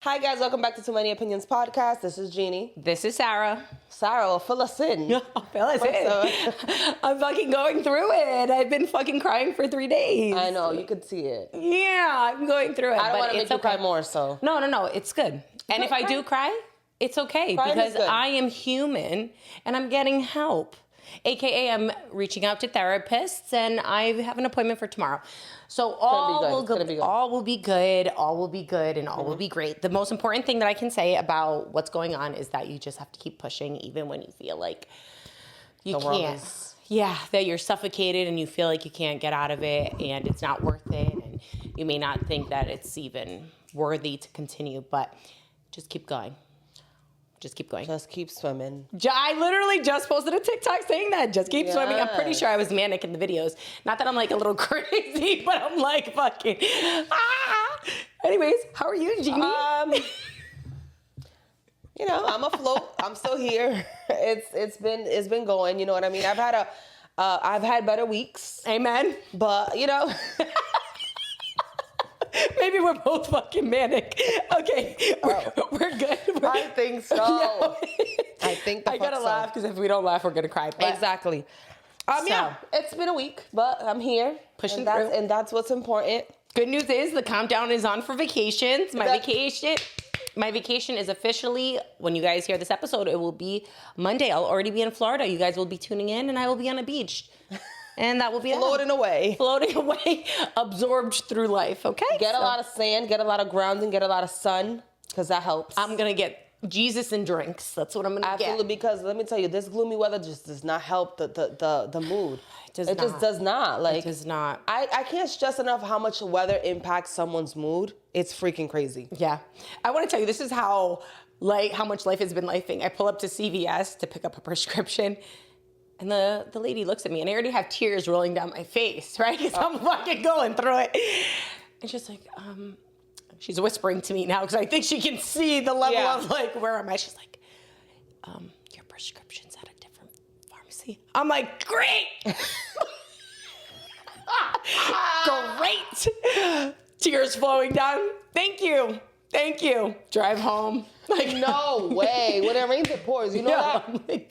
Hi guys, welcome back to Too Many Opinions podcast. This is Jeannie. This is Sarah. Sarah, fill us in. Fill us in. I'm fucking going through it. I've been fucking crying for 3 days. I know, you could see it. Yeah, I'm going through it. I don't want to make you cry more, so. No, it's good. And if I do cry, it's okay because I am human and I'm getting help. AKA I'm reaching out to therapists and I have an appointment for tomorrow. So all will be good, all will be good, and all will be great. The most important thing that I can say about what's going on is that you just have to keep pushing even when you feel like you can't. Yeah, that you're suffocated and you feel like you can't get out of it and it's not worth it. And you may not think that it's even worthy to continue, but just keep going. Just keep going. Just keep swimming. I literally just posted a TikTok saying that. Just keep swimming. I'm pretty sure I was manic in the videos. Not that I'm like a little crazy, but I'm like fucking. Anyways, how are you, Jeannie? You know, I'm afloat. I'm still here. It's been going. You know what I mean? I've had better weeks. Amen. But you know. Maybe we're both fucking manic. Okay, we're good. I think so. Yeah. I think I gotta laugh because if we don't laugh, we're gonna cry. But exactly. Yeah, it's been a week, but I'm here pushing through, and that's what's important. Good news is the countdown is on for vacations. My vacation is officially, when you guys hear this episode, it will be Monday. I'll already be in Florida. You guys will be tuning in, and I will be on a beach. And that will be floating away, absorbed through life. Okay. Get a lot of sand, get a lot of grounding, get a lot of sun, because that helps. I'm gonna get Jesus and drinks. That's what I'm gonna get. Absolutely, because let me tell you, this gloomy weather just does not help the mood. It just does not. Like, it does not. I can't stress enough how much weather impacts someone's mood. It's freaking crazy. Yeah. I want to tell you, this is how much life has been lifing. I pull up to CVS to pick up a prescription. And the lady looks at me, and I already have tears rolling down my face, right? Because I'm fucking going through it. And she's like, she's whispering to me now because I think she can see the level of like, where am I? She's like, your prescription's at a different pharmacy. I'm like, great. Great. Tears flowing down. Thank you. Drive home. Like, no way. When it rains, it pours. You know that?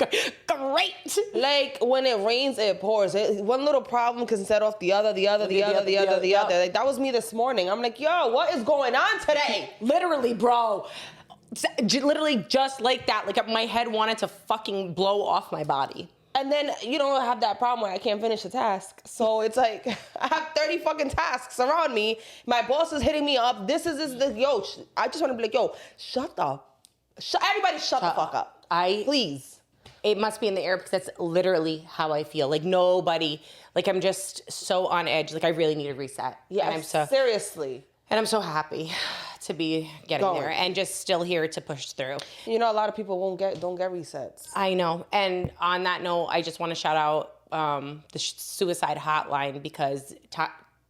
Great. Like, when it rains, it pours. One little problem can set off the other. Like, that was me this morning. I'm like, yo, what is going on today? Literally, bro. Literally just like that. Like, my head wanted to fucking blow off my body. And then you don't have that problem where I can't finish a task. So it's like, I have 30 fucking tasks around me. My boss is hitting me up. I just want to be like, yo, everybody shut the fuck up. Please. It must be in the air because that's literally how I feel. Like nobody, like I'm just so on edge. Like I really need a reset. Yeah, seriously. And I'm so happy to be getting there and just still here to push through. You know, a lot of people don't get resets. I know. And on that note, I just want to shout out the suicide hotline because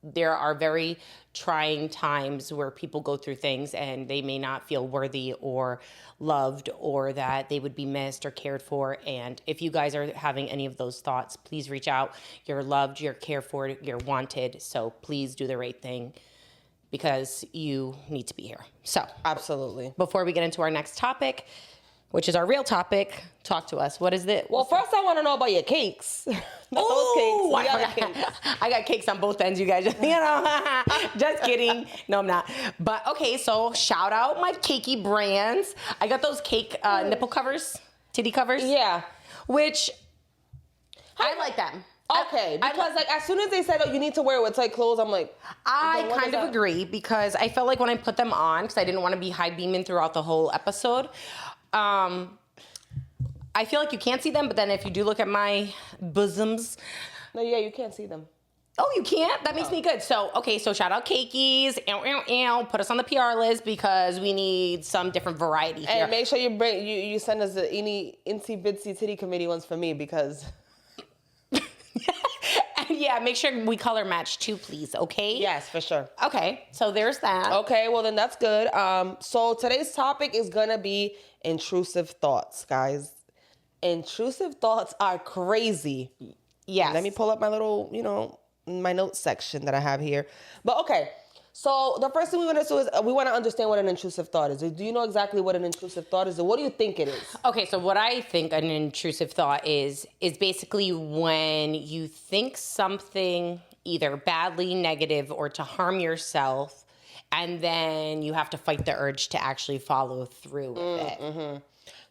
there are very trying times where people go through things and they may not feel worthy or loved or that they would be missed or cared for. And if you guys are having any of those thoughts, please reach out. You're loved, you're cared for, you're wanted. So please do the right thing, because you need to be here. So, absolutely. Before we get into our next topic, which is our real topic, talk to us. What is it? Well, first I want to know about your cakes. Those cakes. I got cakes on both ends, you guys. You know, just kidding. No, I'm not. But okay, so shout out my cakey brands. I got those cake nipple covers, titty covers. Yeah. Which I like them. Okay, because like as soon as they said, oh, you need to wear it with tight clothes, I'm like, I kind of agree because I felt like when I put them on, because I didn't want to be high beaming throughout the whole episode, I feel like you can't see them, but then if you do look at my bosoms. No, yeah, you can't see them. Oh, you can't? That makes me good. So, okay, so shout out Cakeys. Put us on the PR list because we need some different variety here. And make sure you send us the itsy bitsy titty committee ones for me because... Yeah, make sure we color match too, please, okay? Yes, for sure. Okay, so there's that. Okay, well then that's good. So today's topic is gonna be intrusive thoughts, guys. Intrusive thoughts are crazy. Yes. Let me pull up my little, my notes section that I have here. But okay, So the first thing we want to do is we want to understand what an intrusive thought is. Do you know exactly what an intrusive thought is, or what do you think it is? Okay, so what I think an intrusive thought is basically when you think something either badly, negative, or to harm yourself, and then you have to fight the urge to actually follow through with it. Mm-hmm.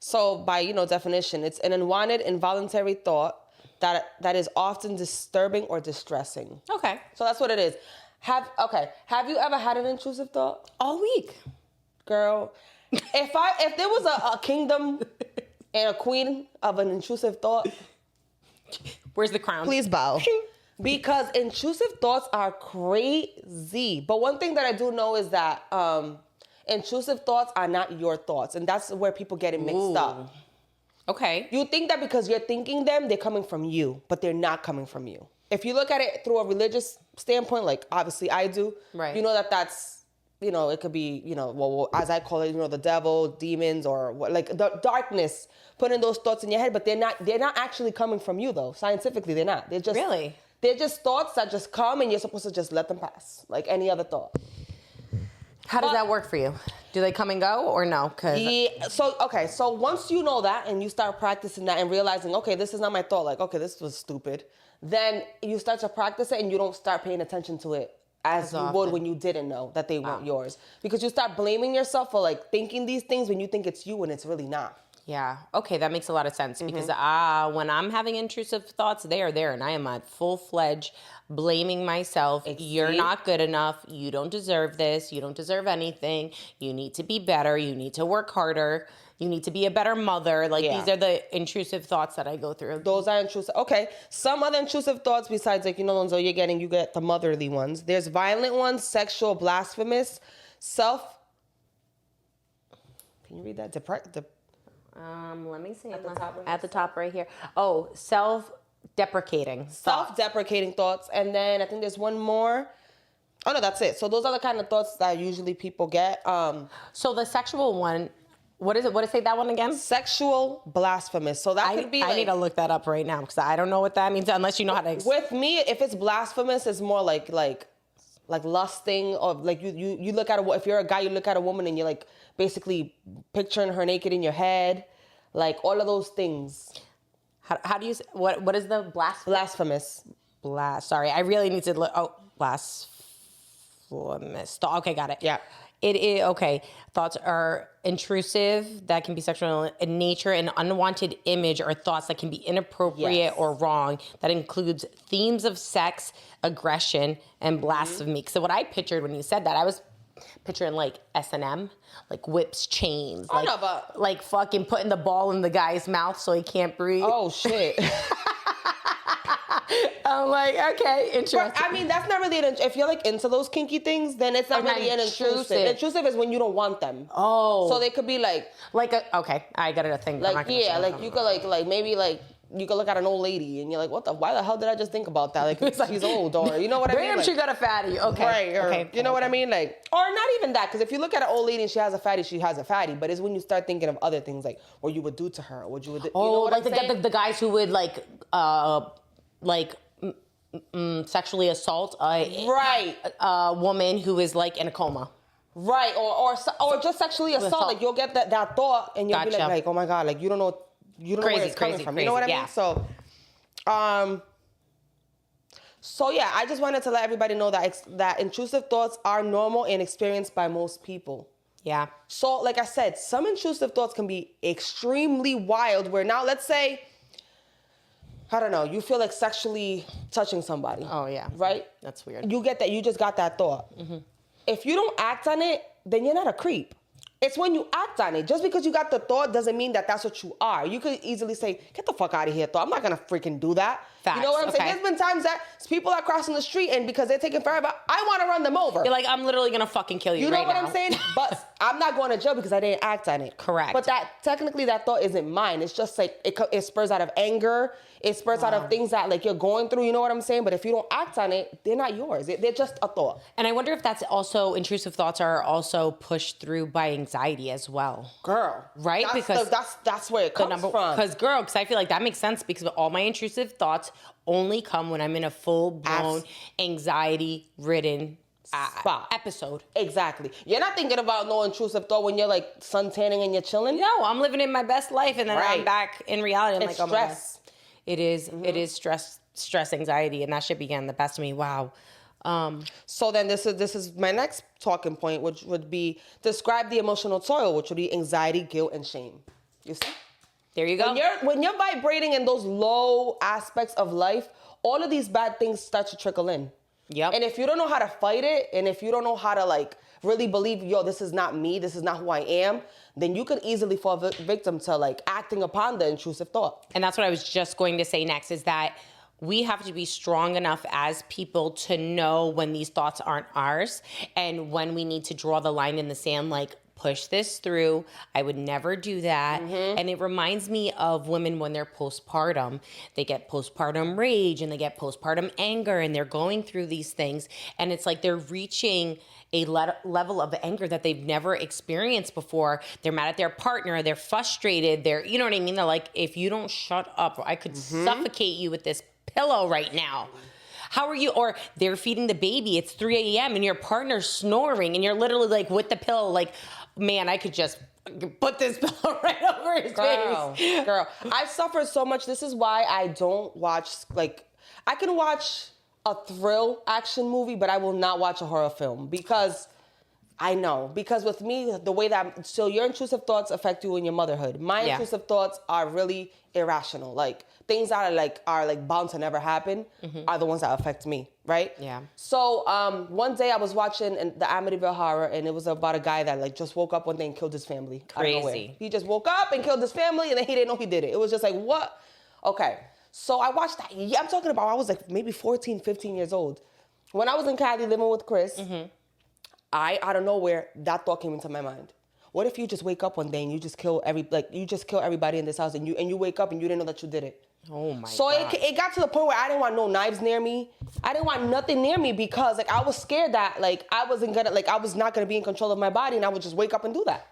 So by definition, it's an unwanted, involuntary thought that is often disturbing or distressing. Okay, so that's what it is. Have you ever had an intrusive thought? All week. Girl, if there was a kingdom and a queen of an intrusive thought, where's the crown? Please bow. Because intrusive thoughts are crazy. But one thing that I do know is that intrusive thoughts are not your thoughts, and that's where people get it mixed up. Okay. You think that because you're thinking them, they're coming from you, but they're not coming from you. If you look at it through a religious standpoint, like obviously I do, right. You know that's, it could be, well, as I call it, the devil, demons, or like the darkness putting those thoughts in your head, but they're not actually coming from you though. Scientifically, they're not. They're just really. They're just thoughts that just come, and you're supposed to just let them pass, like any other thought. How does that work for you? Do they come and go or no? So once you know that and you start practicing that and realizing, okay, this is not my thought, like, okay, this was stupid, then you start to practice it and you don't start paying attention to it as you would when you didn't know that they weren't yours. Because you start blaming yourself for like thinking these things when you think it's you and it's really not. Yeah. Okay, that makes a lot of sense because when I'm having intrusive thoughts, they are there and I am at full-fledged blaming myself. You're not good enough. You don't deserve this. You don't deserve anything. You need to be better. You need to work harder. You need to be a better mother. Like these are the intrusive thoughts that I go through. Those are intrusive. Okay. Some other intrusive thoughts besides like, Lonzo, you get the motherly ones. There's violent ones, sexual, blasphemous, Can you read that? Let me see. At the top right here. Oh, self-deprecating. Self-deprecating thoughts. And then I think there's one more. Oh, no, that's it. So those are the kind of thoughts that usually people get. So the sexual one, what is it? What is that one again? Sexual blasphemous. So that could be I need to look that up right now because I don't know what that means unless you know how to... With me, if it's blasphemous, it's more like lusting, or like you look at if you're a guy, you look at a woman and you're like basically picturing her naked in your head, like all of those things. How do you what is the blasphemous? Sorry, I really need to look. Oh, blasphemous. Okay, got it. Yeah. It is okay. Thoughts are intrusive, that can be sexual in nature, an unwanted image or thoughts that can be inappropriate or wrong. That includes themes of sex, aggression, and blasphemy. So what I pictured when you said that, I was picturing like S&M, like whips, chains, like fucking putting the ball in the guy's mouth so he can't breathe. Oh shit. I'm like, okay, interesting. But, I mean, that's not really if you're like into those kinky things, then it's not really an intrusive. Intrusive is when you don't want them. Oh. So they could be okay, I got to think. Like, yeah, like you could like maybe like you could look at an old lady and you're like, why the hell did I just think about that? Like, she's old, or you know what I mean? Damn, she got a fatty. Okay. Right. Or, you know what I mean? Like, or not even that, because if you look at an old lady and she has a fatty, she has a fatty. But it's when you start thinking of other things, like what you would do to her, or what you would do. Oh, you know what I'm saying? the guys who would sexually assault a woman who is like in a coma. Right, or just sexually assault. Like you'll get that thought and you'll be like, oh my God, like you don't know where it's coming from. You know what I mean? So yeah, I just wanted to let everybody know that intrusive thoughts are normal and experienced by most people. Yeah. So like I said, some intrusive thoughts can be extremely wild, where now let's say, I don't know, you feel like sexually touching somebody. Oh yeah. Right? That's weird. You get that, you just got that thought. Mm-hmm. If you don't act on it, then you're not a creep. It's when you act on it. Just because you got the thought doesn't mean that that's what you are. You could easily say, get the fuck out of here, thought. I'm not going to freaking do that. Facts. You know what I'm saying? There's been times that people are crossing the street and because they're taking forever, I want to run them over. You're like, I'm literally going to fucking kill you right now. You know what I'm saying? But I'm not going to jail because I didn't act on it. Correct. But technically that thought isn't mine. It's just like, it spurs out of anger. It spurs out of things that like you're going through, you know what I'm saying? But if you don't act on it, they're not yours. They're just a thought. And I wonder if that's also, intrusive thoughts are also pushed through by anxiety as well. Girl. Right? That's where it comes from. Because I feel like that makes sense because all my intrusive thoughts only come when I'm in a full-blown anxiety-ridden spot. Episode. Exactly. You're not thinking about no intrusive thought when you're like sun tanning and you're chilling. No, I'm living in my best life, and then I'm back in reality. I'm it's like, stress. Oh my God. It is. It is stress, anxiety, and that shit began the best of me. Wow. So then this is my next talking point, which would be describe the emotional toil, which would be anxiety, guilt, and shame. You see? There you go. When you're vibrating in those low aspects of life, all of these bad things start to trickle in. Yep. And if you don't know how to fight it, and if you don't know how to like really believe, yo, this is not me, this is not who I am, then you could easily fall victim to like acting upon the intrusive thought. And that's what I was just going to say next, is that we have to be strong enough as people to know when these thoughts aren't ours and when we need to draw the line in the sand, like, push this through. I would never do that. And it reminds me of women when they're postpartum. They get postpartum rage and they get postpartum anger, and they're going through these things. And it's like they're reaching a level of anger that they've never experienced before. They're mad at their partner. They're frustrated. You know what I mean? They're like, if you don't shut up, I could suffocate you with this pillow right now. How are you? Or they're feeding the baby. It's 3 a.m. and your partner's snoring, and you're literally like with the pillow, like, man, I could just put this pillow right over his face. Girl, I suffered so much. This is why I don't watch, like, I can watch a thrill action movie, but I will not watch a horror film because with me, the way that, so your intrusive thoughts affect you in your motherhood. My intrusive thoughts are really irrational. Like, things that are bound to never happen are the ones that affect me, right? Yeah. So one day I was watching the Amityville Horror, and it was about a guy that like just woke up one day and killed his family. Crazy. He just woke up and killed his family, and then he didn't know he did it. It was just like, what? Okay. So I watched that. Yeah, I'm talking about I was like maybe 14, 15 years old. When I was in Cali living with Chris, out of nowhere, that thought came into my mind. What if you just wake up one day and you just kill everybody in this house, and you wake up and you didn't know that you did it? Oh my God. So it got to the point where I didn't want no knives near me. I didn't want nothing near me because like I was scared that like I was not gonna be in control of my body, and I would just wake up and do that.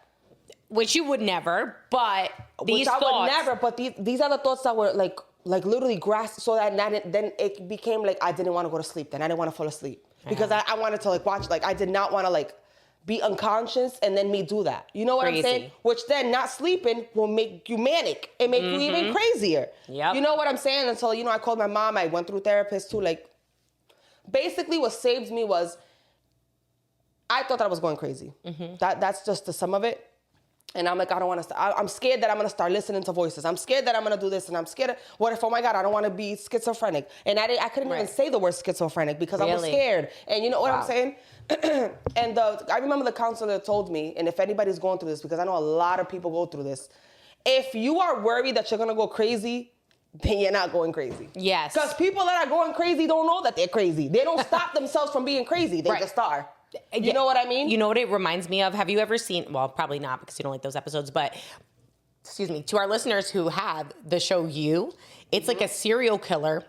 Which you would never, but these thoughts. I would never, but these are the thoughts that were like literally grasped, so that then it became like I didn't want to go to sleep. Then I didn't want to fall asleep because I wanted to like watch, like I did not want to like be unconscious and then me do that. You know what I'm saying? Which then not sleeping will make you manic and make you even crazier. Yep. You know what I'm saying? And so, I called my mom. I went through therapists too. Like, basically what saved me was I thought that I was going crazy. That's just the sum of it. And I'm like, I don't want to. I'm scared that I'm going to start listening to voices. I'm scared that I'm going to do this. And I'm scared. What if, oh my God, I don't want to be schizophrenic. And I couldn't even say the word schizophrenic because I was scared. And you know what I'm saying? And I remember the counselor told me, and if anybody's going through this, because I know a lot of people go through this, if you are worried that you're going to go crazy, then you're not going crazy. Yes. Because people that are going crazy don't know that they're crazy. They don't stop themselves from being crazy. They just are. You know what I mean? You know what it reminds me of? Have you ever seen, well, probably not because you don't like those episodes, but excuse me, to our listeners who have the show You, it's like a serial killer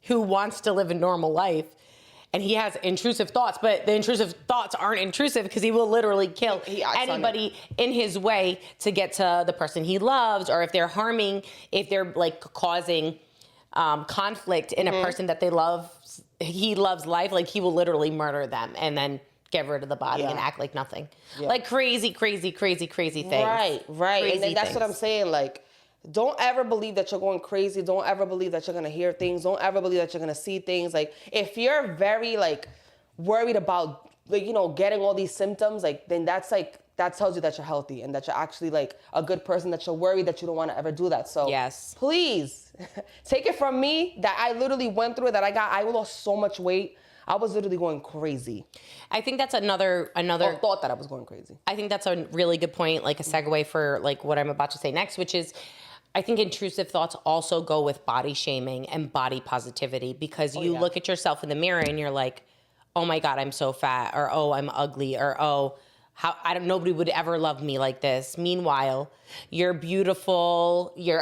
who wants to live a normal life, and he has intrusive thoughts, but the intrusive thoughts aren't intrusive because he will literally kill anybody in his way to get to the person he loves, or if they're like causing conflict in a person that they love, he loves life, like he will literally murder them and then get rid of the body and act like nothing. Like crazy things. Right. Crazy And then that's things. what I'm saying. Like, don't ever believe that you're going crazy. Don't ever believe that you're going to hear things. Don't ever believe that you're going to see things. Like, if you're very, like, worried about, like, getting all these symptoms, like, then that tells you that you're healthy and that you're actually, like, a good person, that you're worried that you don't want to ever do that. So, please, take it from me that I literally went through it, I lost so much weight. I was literally going crazy. I think that's another Or thought that I was going crazy. I think that's a really good point, like a segue for like what I'm about to say next, which is I think intrusive thoughts also go with body shaming and body positivity, because you look at yourself in the mirror and you're like, oh my God, I'm so fat, or oh, I'm ugly, or oh, nobody would ever love me like this. Meanwhile, you're beautiful. You're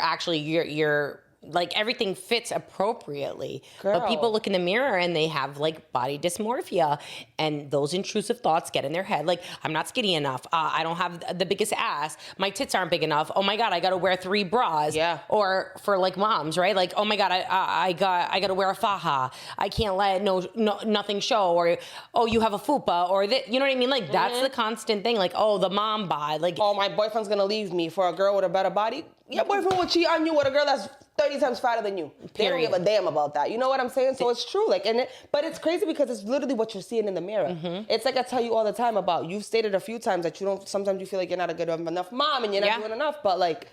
like everything fits appropriately. Girl. But people look in the mirror and they have like body dysmorphia, and those intrusive thoughts get in their head. Like, I'm not skinny enough. I don't have the biggest ass. My tits aren't big enough. Oh my God, I got to wear 3 bras. Yeah. Or for like moms, right? Like, oh my God, I got to wear a faja. I can't let nothing show. Or, oh, you have a fupa, or that, you know what I mean? Like, that's the constant thing. Like, oh, the mom bod. Like, oh, my boyfriend's gonna leave me for a girl with a better body. Your boyfriend will cheat on you with a girl that's 30 times fatter than you. They don't give a damn about that. You know what I'm saying? So it's true. Like, but it's crazy because it's literally what you're seeing in the mirror. It's like I tell you all the time about, you've stated a few times that sometimes you feel like you're not a good enough mom and you're not doing enough. But like,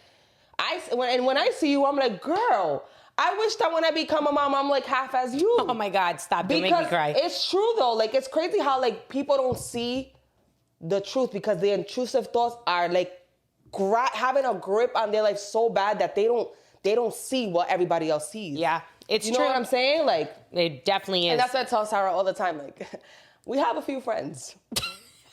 when I see you, I'm like, girl, I wish that when I become a mom, I'm like half as you. oh my God, stop. Don't make me cry. It's true though. Like, it's crazy how like people don't see the truth because the intrusive thoughts are like having a grip on their life so bad that they don't see what everybody else sees. Yeah, it's true. You know what I'm saying? Like, it definitely is. And that's what I tell Sarah all the time. Like, we have a few friends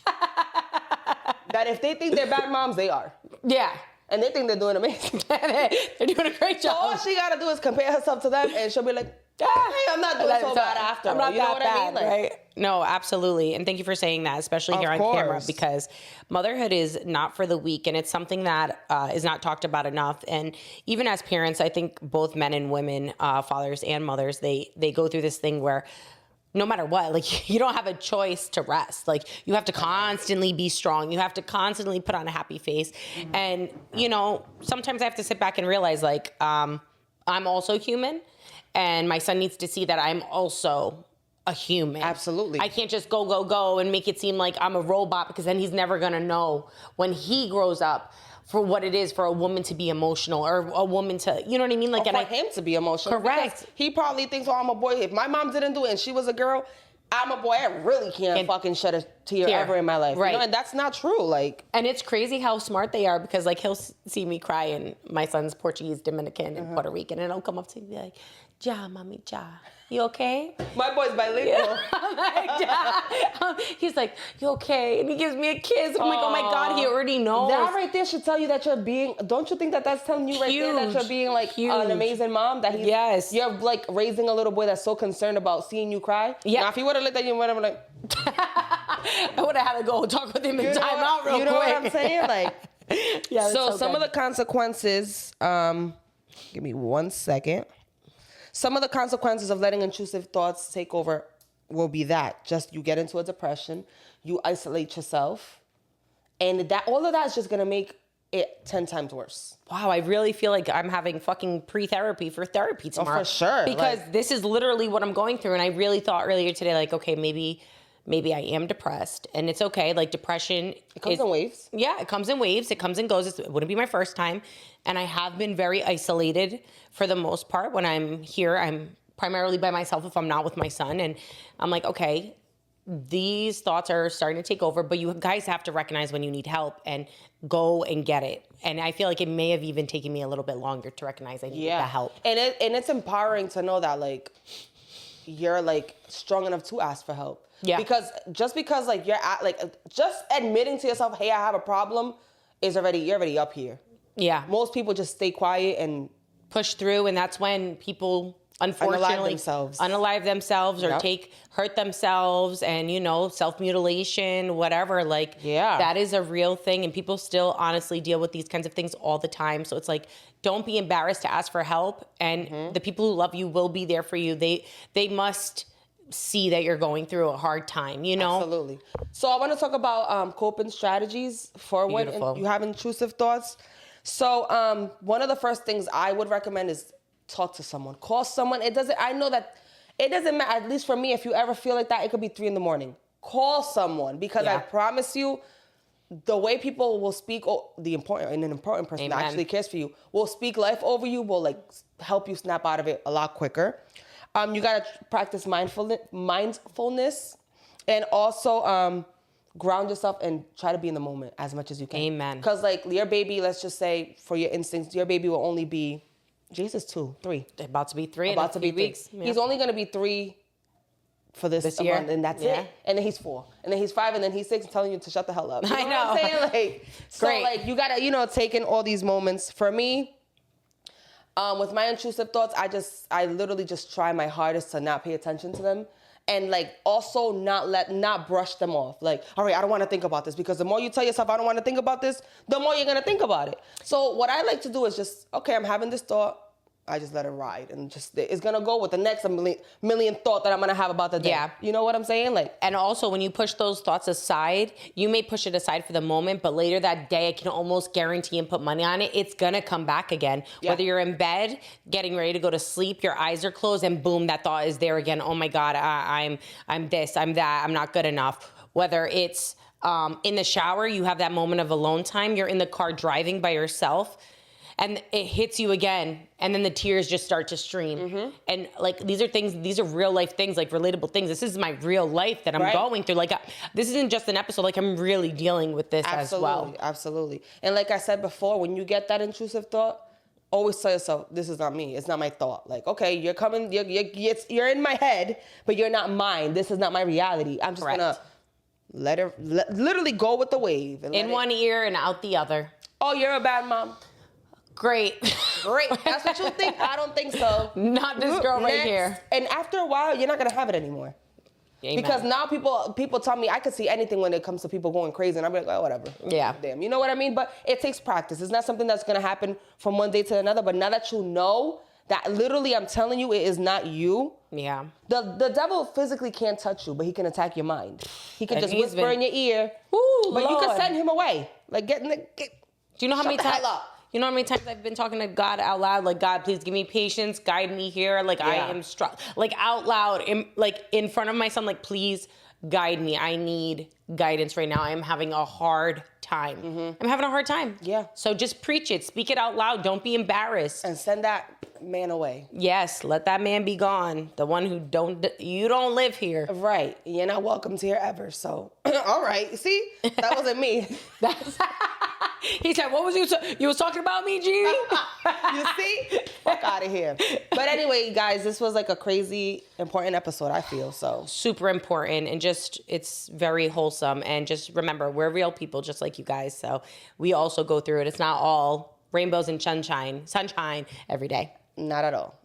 that if they think they're bad moms, they are. Yeah. And they think they're doing amazing. They're doing a great job. So all she gotta do is compare herself to them, and she'll be like, hey, I'm not doing so bad after. I'm not you know that what bad, I mean? Like, right? No, absolutely. And thank you for saying that, especially here on camera, because motherhood is not for the weak, and it's something that is not talked about enough. And even as parents, I think both men and women, fathers and mothers, they go through this thing where no matter what, like, you don't have a choice to rest. Like, you have to constantly be strong. You have to constantly put on a happy face. And, you know, sometimes I have to sit back and realize, like, I'm also human, and my son needs to see that I'm also a human. Absolutely. I can't just go and make it seem like I'm a robot, because then he's never going to know when he grows up for what it is for a woman to be emotional, or a woman to, you know what I mean? Like, or for him to be emotional. Correct. He probably thinks, oh, I'm a boy. If my mom didn't do it and she was a girl, I'm a boy. I really can't fucking shed a tear ever in my life. Right. You know? And that's not true. Like, and it's crazy how smart they are, because like, he'll see me cry, and my son's Portuguese, Dominican, and Puerto Rican, and he'll come up to me and be like, Ja, mommy, Ja, you okay? My boy's bilingual. I'm like, Ja. He's like, you okay? And he gives me a kiss. I'm like, oh my God, he already knows. That right there should tell you that you're being, don't you think that that's telling you right there that you're being like an amazing mom? That you're like raising a little boy that's so concerned about seeing you cry. Yeah. Now if he would have looked at you and went, I'm like, I would have had to go talk with him and time out real quick. You know what I'm saying? Like, yeah. So some of the consequences, give me 1 second. Some of the consequences of letting intrusive thoughts take over will be that just you get into a depression, you isolate yourself, and that all of that is just gonna make it 10 times worse. Wow, I really feel like I'm having fucking pre-therapy for therapy tomorrow. Oh, for sure. Because this is literally what I'm going through, and I really thought earlier today, like, okay, maybe I am depressed, and it's okay. Like, depression, it comes in waves. Yeah, it comes in waves. It comes and goes. It wouldn't be my first time, and I have been very isolated for the most part. When I'm here, I'm primarily by myself if I'm not with my son, and I'm like, okay, these thoughts are starting to take over, but you guys have to recognize when you need help and go and get it. And I feel like it may have even taken me a little bit longer to recognize I needed the help. And it's empowering to know that, like, you're like strong enough to ask for help. Yeah. Because like you're at, like, just admitting to yourself, hey, I have a problem, you're already up here. Yeah. Most people just stay quiet and push through, and that's when people unfortunately unalive themselves or hurt themselves, and, you know, self-mutilation, whatever. Like, that is a real thing, and people still honestly deal with these kinds of things all the time. So it's like, don't be embarrassed to ask for help, and the people who love you will be there for you. They must see that you're going through a hard time, you know? Absolutely. So I want to talk about coping strategies for when you have intrusive thoughts. So one of the first things I would recommend is talk to someone. Call someone. I know that it doesn't matter, at least for me, if you ever feel like that, it could be 3 a.m. Call someone, because I promise you, the way people will speak, an important person that actually cares for you, will speak life over you, will like help you snap out of it a lot quicker. You gotta practice mindfulness, and also ground yourself and try to be in the moment as much as you can. Amen. Because like your baby, let's just say for your instincts, your baby will only be, Jesus, 2, 3. About to be 3 in a few weeks. Yeah. He's only gonna be 3 for this year, and that's it. And then he's 4, and then he's 5, and then he's 6, telling you to shut the hell up. You know what I'm saying? Like, so like you gotta, take in all these moments. For me, With my intrusive thoughts, I literally just try my hardest to not pay attention to them. And like also not brush them off. Like, all right, I don't want to think about this, because the more you tell yourself I don't want to think about this, the more you're going to think about it. So what I like to do is just, okay, I'm having this thought. I just let it ride, and just it's gonna go with the next million thought that I'm gonna have about the day. Yeah. You know what I'm saying? Like, and also when you push those thoughts aside, you may push it aside for the moment, but later that day, I can almost guarantee and put money on it, it's gonna come back again. Yeah. Whether you're in bed, getting ready to go to sleep, your eyes are closed, and boom, that thought is there again. Oh my God, I'm this, I'm that, I'm not good enough. Whether it's in the shower, you have that moment of alone time. You're in the car driving by yourself, and it hits you again, and then the tears just start to stream. Mm-hmm. And like, these are real life things, like relatable things. This is my real life that I'm going through. Like, this isn't just an episode, like I'm really dealing with this as well. Absolutely. And like I said before, when you get that intrusive thought, always tell yourself, this is not me. It's not my thought. Like, okay, you're in my head, but you're not mine. This is not my reality. I'm just gonna literally go with the wave. And in one ear and out the other. Oh, you're a bad mom. Great. That's what you think? I don't think so. Not this girl right here. And after a while, you're not going to have it anymore. Amen. Because now people tell me I can see anything when it comes to people going crazy, and I'm like, oh, whatever. Yeah. Damn. You know what I mean? But it takes practice. It's not something that's going to happen from one day to another. But now that you know that literally, I'm telling you, it is not you. Yeah. The devil physically can't touch you, but he can attack your mind. He can just whisper in your ear. Ooh, but Lord. you can send him away. Like, do you know how many times? You know how many times I've been talking to God out loud, like, God, please give me patience, guide me here. Like, I am like out loud, in front of my son, like, please guide me. I need guidance right now. I am having a hard time. Mm-hmm. I'm having a hard time. Yeah. So just preach it. Speak it out loud. Don't be embarrassed. And send that man away. Yes. Let that man be gone. The one who you don't live here. Right. You're not welcomed here ever. So, all right. See, that wasn't me. He said, what was you was talking about me, G? You see? Fuck out of here. But anyway, guys, this was like a crazy important episode, I feel. So super important, and just it's very wholesome. And just remember, we're real people just like you guys. So we also go through it. It's not all rainbows and sunshine every day. Not at all.